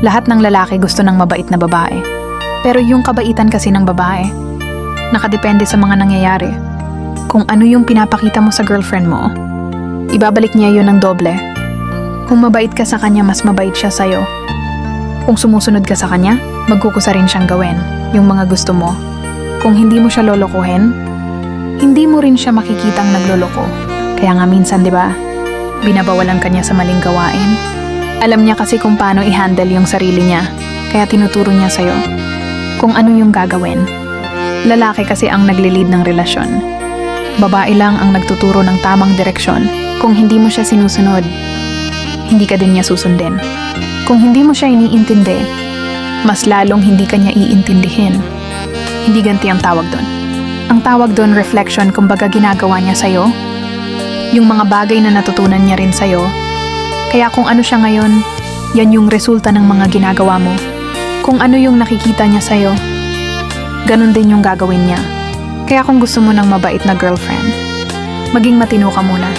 Lahat ng lalaki gusto ng mabait na babae. Pero yung kabaitan kasi ng babae, nakadepende sa mga nangyayari. Kung ano yung pinapakita mo sa girlfriend mo, ibabalik niya yun ng doble. Kung mabait ka sa kanya, mas mabait siya sa'yo. Kung sumusunod ka sa kanya, magkukusa rin siyang gawin yung mga gusto mo. Kung hindi mo siya lolokohin, hindi mo rin siya makikitang nagloloko. Kaya nga minsan, di ba, binabawalan ka niya sa maling gawain. Alam niya kasi kung paano i-handle yung sarili niya, kaya tinuturo niya sa'yo kung ano yung gagawin. Lalaki kasi ang naglilid ng relasyon. Babae lang ang nagtuturo ng tamang direksyon. Kung hindi mo siya sinusunod, hindi ka din niya susundin. Kung hindi mo siya iniintindi, mas lalong hindi ka niya iintindihin. Hindi ganti ang tawag doon. Ang tawag doon reflection, kumbaga ginagawa niya sa'yo. Yung mga bagay na natutunan niya rin sa'yo. Kaya kung ano siya ngayon, yan yung resulta ng mga ginagawa mo. Kung ano yung nakikita niya sa'yo, ganun din yung gagawin niya. Kaya kung gusto mo ng mabait na girlfriend, maging matino ka muna.